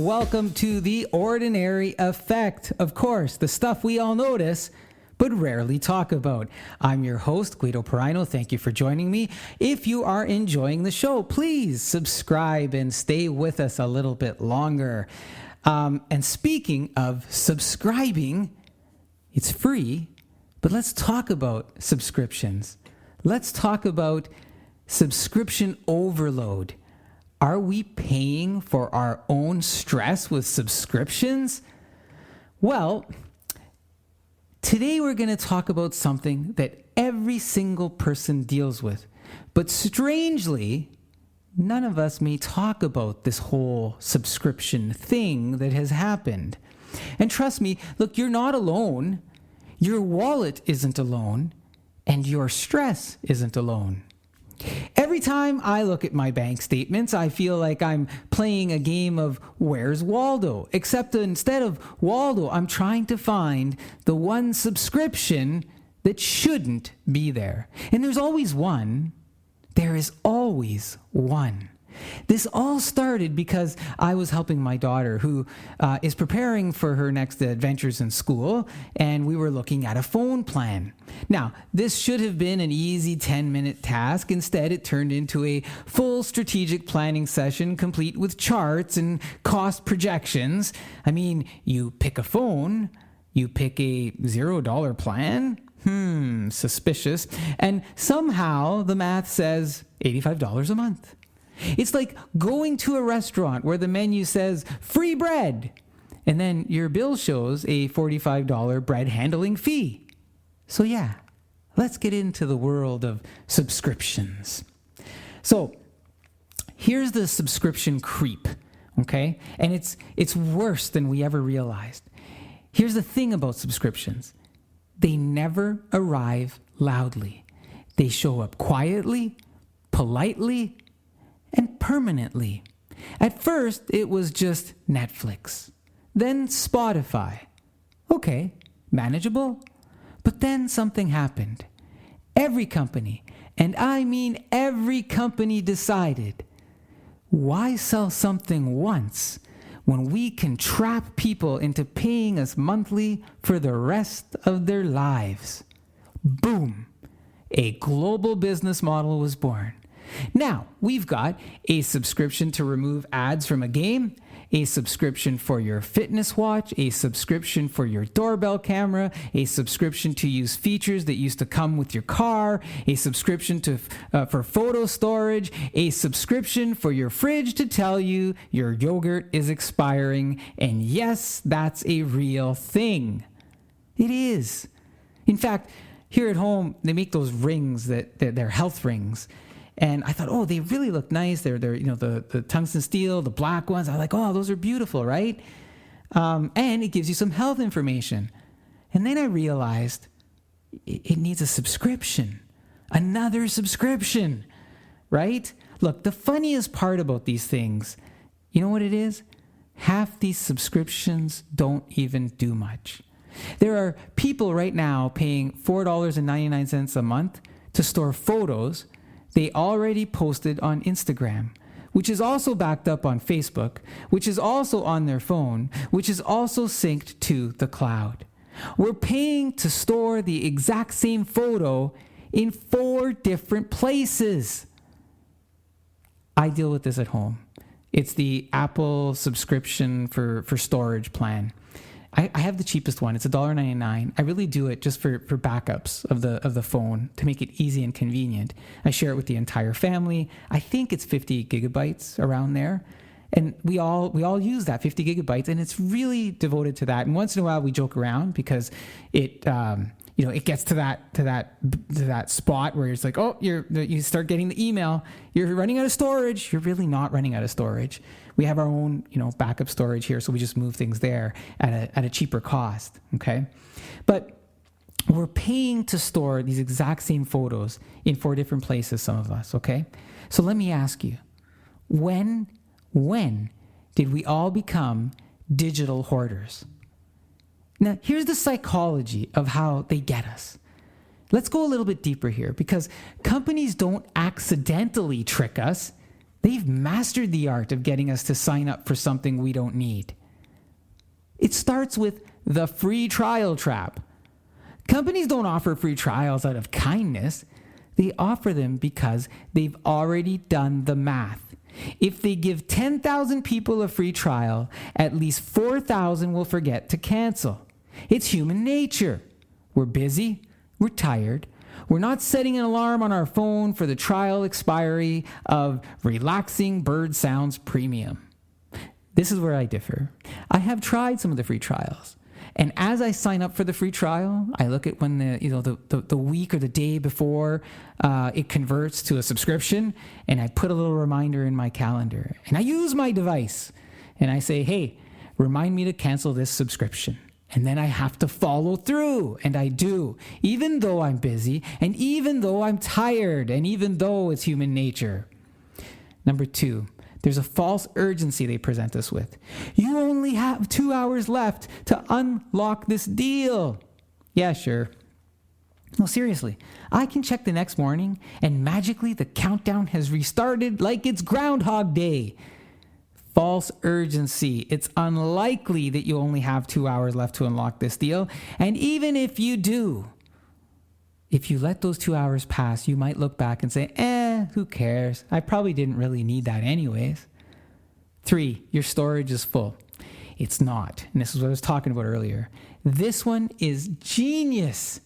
welcome to The Ordinary Effect. Of course, the stuff we all notice, but rarely talk about. I'm your host, Guido. Thank you for joining me. If you are enjoying the show, please subscribe and stay with us a little bit longer. And speaking of subscribing, it's free, but let's talk about subscriptions. Let's talk about subscription overload. Are we paying for our own stress with subscriptions? Well, today we're going to talk about something that every single person deals with. But strangely, none of us may talk about this whole subscription thing that has happened. And trust me, look, you're not alone. Your wallet isn't alone, and your stress isn't alone. Every time I look at my bank statements, I feel like I'm playing a game of Where's Waldo? Except instead of Waldo, I'm trying to find the one subscription that shouldn't be there. And there's always one. There is always one. This all started because I was helping my daughter who is preparing for her next adventures in school, and we were looking at a phone plan. Now, this should have been an easy 10-minute task. Instead, it turned into a full strategic planning session complete with charts and cost projections. I mean, you pick a phone, you pick a $0 plan, suspicious, and somehow the math says $85 a month. It's like going to a restaurant where the menu says free bread, and then your bill shows a $45 bread handling fee. So yeah, let's get into the world of subscriptions. So here's the subscription creep, okay? And it's worse than we ever realized. Here's the thing about subscriptions. They never arrive loudly. They show up quietly, politely, and permanently. At first, it was just Netflix, then Spotify. Okay, manageable. But then something happened. Every company, and I mean every company, decided, why sell something once when we can trap people into paying us monthly for the rest of their lives? Boom! A global business model was born. Now, we've got a subscription to remove ads from a game, a subscription for your fitness watch, a subscription for your doorbell camera, a subscription to use features that used to come with your car, a subscription for photo storage, a subscription for your fridge to tell you your yogurt is expiring. And yes, that's a real thing. It is. In fact, here at home, they make those rings they're health rings. And I thought, oh, they really look nice. They're the tungsten steel, the black ones. I was like, oh, those are beautiful, right? And it gives you some health information. And then I realized it needs a subscription, another subscription, right? Look, the funniest part about these things, you know what it is? Half these subscriptions don't even do much. There are people right now paying $4.99 a month to store photos they already posted on Instagram, which is also backed up on Facebook, which is also on their phone, which is also synced to the cloud. We're paying to store the exact same photo in 4 different places. I deal with this at home. It's the Apple subscription for storage plan. I have the cheapest one. It's $1.99. I really do it just for backups of the phone to make it easy and convenient. I share it with the entire family. I think it's 50 gigabytes around there. And we all use that 50 gigabytes, and it's really devoted to that. And once in a while we joke around because it gets to that spot where it's like, oh, you start getting the email, you're running out of storage. You're really not running out of storage. We have our own, backup storage here, so we just move things there at a cheaper cost, okay? But we're paying to store these exact same photos in 4 different places, some of us, okay? So let me ask you, when did we all become digital hoarders? Now, here's the psychology of how they get us. Let's go a little bit deeper here, because companies don't accidentally trick us. They've mastered the art of getting us to sign up for something we don't need. It starts with the free trial trap. Companies don't offer free trials out of kindness. They offer them because they've already done the math. If they give 10,000 people a free trial, at least 4,000 will forget to cancel. It's human nature. We're busy. We're tired. We're not setting an alarm on our phone for the trial expiry of Relaxing Bird Sounds Premium. This is where I differ. I have tried some of the free trials. And as I sign up for the free trial, I look at when the week or the day before it converts to a subscription, and I put a little reminder in my calendar. And I use my device, and I say, hey, remind me to cancel this subscription. And then I have to follow through, and I do, even though I'm busy, and even though I'm tired, and even though it's human nature. Number 2. There's a false urgency they present us with. You only have 2 hours left to unlock this deal. Yeah, sure. No, seriously. I can check the next morning and magically the countdown has restarted like it's Groundhog Day. False urgency. It's unlikely that you only have 2 hours left to unlock this deal. And even if you do, if you let those 2 hours pass, you might look back and say, who cares? I probably didn't really need that anyways. 3, your storage is full. It's not. And this is what I was talking about earlier. This one is genius.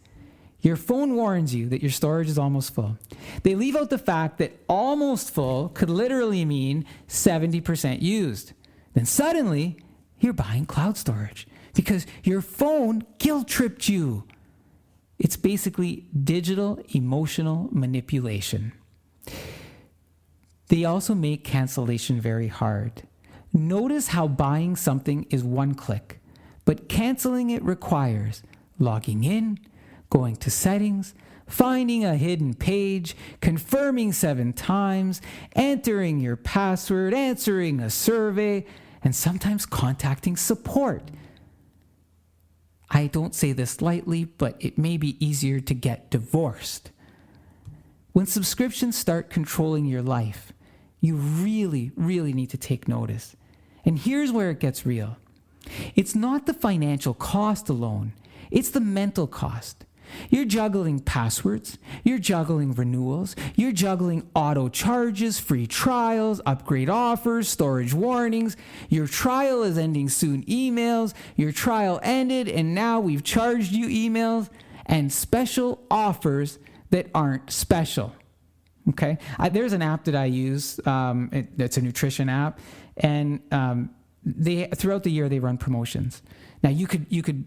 Your phone warns you that your storage is almost full. They leave out the fact that almost full could literally mean 70% used. Then suddenly, you're buying cloud storage because your phone guilt-tripped you. It's basically digital emotional manipulation. They also make cancellation very hard. Notice how buying something is one click, but canceling it requires logging in, going to settings, finding a hidden page, confirming 7 times, entering your password, answering a survey, and sometimes contacting support. I don't say this lightly, but it may be easier to get divorced. When subscriptions start controlling your life, you really, really need to take notice. And here's where it gets real. It's not the financial cost alone. It's the mental cost. You're juggling passwords, you're juggling renewals, you're juggling auto charges, free trials, upgrade offers, storage warnings, your trial is ending soon emails, your trial ended and now we've charged you emails, and special offers that aren't special. Okay? There's an app that I use, it's a nutrition app, and they throughout the year they run promotions. Now you could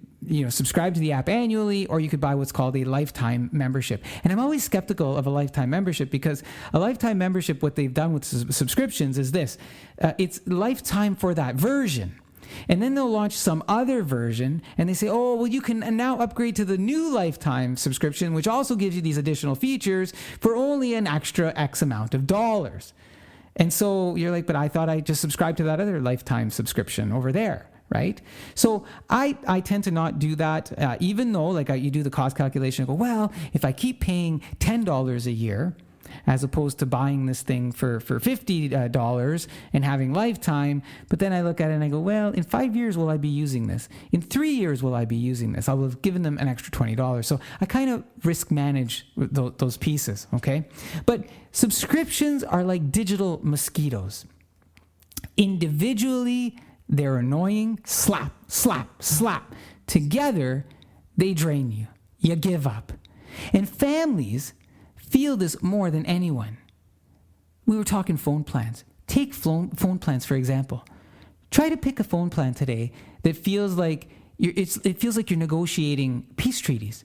subscribe to the app annually, or you could buy what's called a lifetime membership. And I'm always skeptical of a lifetime membership because a lifetime membership, what they've done with subscriptions is this: it's lifetime for that version. And then they'll launch some other version and they say, oh, well, you can now upgrade to the new lifetime subscription, which also gives you these additional features for only an extra X amount of dollars. And so you're like, but I thought I just subscribed to that other lifetime subscription over there, right? So I tend to not do that, even though you do the cost calculation and go, well, if I keep paying $10 a year, as opposed to buying this thing for $50 and having lifetime. But then I look at it and I go, well, in 5 years, will I be using this? In 3 years, will I be using this? I will have given them an extra $20. So I kind of risk manage those pieces, okay? But subscriptions are like digital mosquitoes. Individually, they're annoying. Slap, slap, slap. Together, they drain you. You give up. And families feel this more than anyone. We were talking phone plans. Take phone plans, for example. Try to pick a phone plan today that feels like it feels like you're negotiating peace treaties.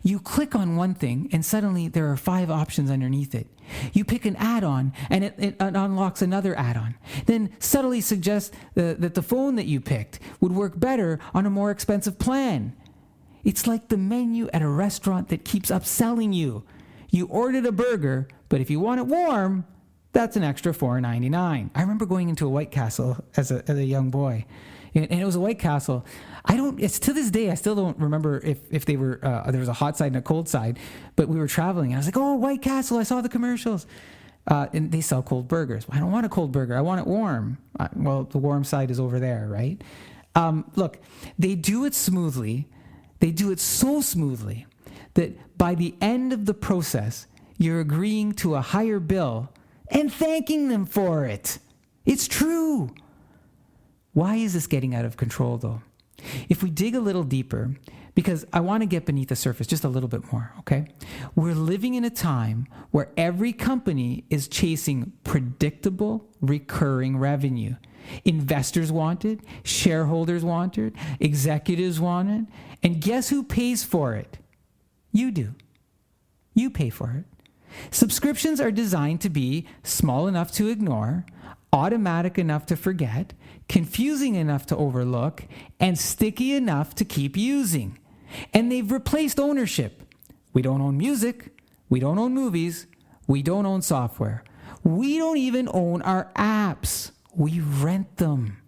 You click on one thing and suddenly there are 5 options underneath it. You pick an add-on and it unlocks another add-on. Then subtly suggests that the phone that you picked would work better on a more expensive plan. It's like the menu at a restaurant that keeps upselling you. You ordered a burger, but if you want it warm, that's an extra $4.99. I remember going into a White Castle as a young boy, and it was a White Castle. It's to this day, I still don't remember if they were, there was a hot side and a cold side, but we were traveling, and I was like, oh, White Castle, I saw the commercials. And they sell cold burgers. I don't want a cold burger. I want it warm. Well, the warm side is over there, right? Look, they do it smoothly. They do it so smoothly that by the end of the process, you're agreeing to a higher bill and thanking them for it. It's true. Why is this getting out of control, though? If we dig a little deeper, because I want to get beneath the surface just a little bit more, okay? We're living in a time where every company is chasing predictable, recurring revenue. Investors want it, shareholders want it, executives want it, and guess who pays for it? You do. You pay for it. Subscriptions are designed to be small enough to ignore, automatic enough to forget, confusing enough to overlook, and sticky enough to keep using. And they've replaced ownership. We don't own music. We don't own movies. We don't own software. We don't even own our apps. We rent them.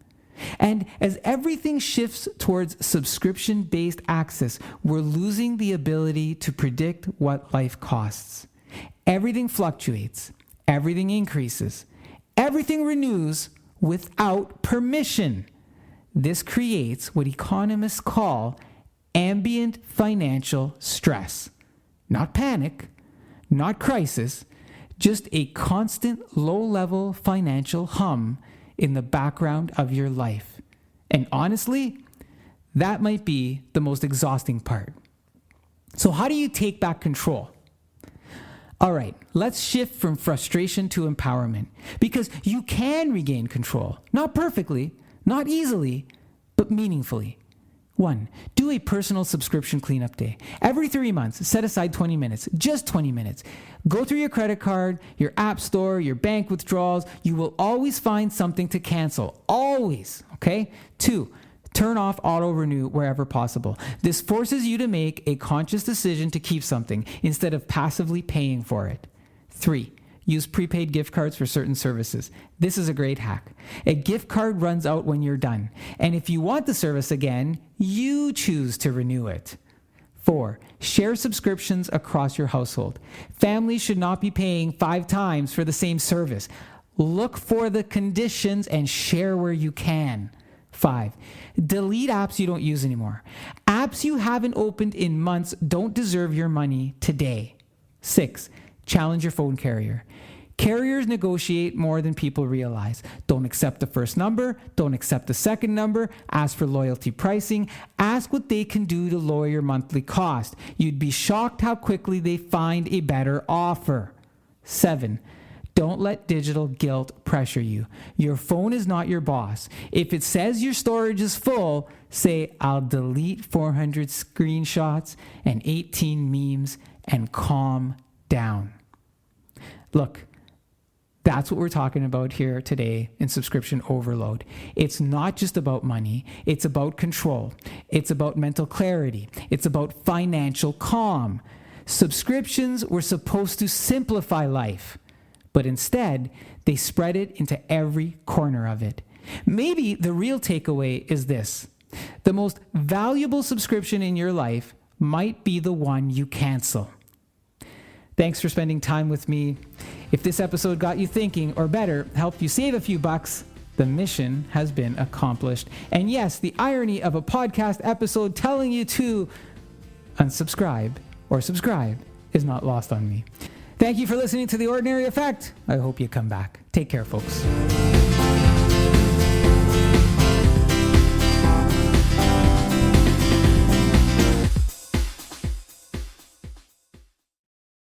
And as everything shifts towards subscription-based access, we're losing the ability to predict what life costs. Everything fluctuates. Everything increases. Everything renews without permission. This creates what economists call ambient financial stress. Not panic, not crisis, just a constant low-level financial hum in the background of your life. And honestly, that might be the most exhausting part. So how do you take back control? All right, let's shift from frustration to empowerment, because you can regain control. Not perfectly, not easily, but meaningfully. 1, do a personal subscription cleanup day. Every 3 months, set aside 20 minutes, just 20 minutes. Go through your credit card, your app store, your bank withdrawals. You will always find something to cancel. Always, okay? 2, turn off auto-renew wherever possible. This forces you to make a conscious decision to keep something instead of passively paying for it. 3, use prepaid gift cards for certain services. This is a great hack. A gift card runs out when you're done. And if you want the service again, you choose to renew it. 4, share subscriptions across your household. Families should not be paying 5 times for the same service. Look for the conditions and share where you can. 5, delete apps you don't use anymore. Apps you haven't opened in months don't deserve your money today. 6, challenge your phone carrier. Carriers negotiate more than people realize. Don't accept the first number. Don't accept the second number. Ask for loyalty pricing. Ask what they can do to lower your monthly cost. You'd be shocked how quickly they find a better offer. 7, don't let digital guilt pressure you. Your phone is not your boss. If it says your storage is full, say, I'll delete 400 screenshots and 18 memes and calm down. Look, that's what we're talking about here today in subscription overload. It's not just about money. It's about control. It's about mental clarity. It's about financial calm. Subscriptions were supposed to simplify life, but instead, they spread it into every corner of it. Maybe the real takeaway is this: the most valuable subscription in your life might be the one you cancel. Thanks for spending time with me. If this episode got you thinking, or better, helped you save a few bucks, the mission has been accomplished. And yes, the irony of a podcast episode telling you to unsubscribe or subscribe is not lost on me. Thank you for listening to The Ordinary Effect. I hope you come back. Take care, folks.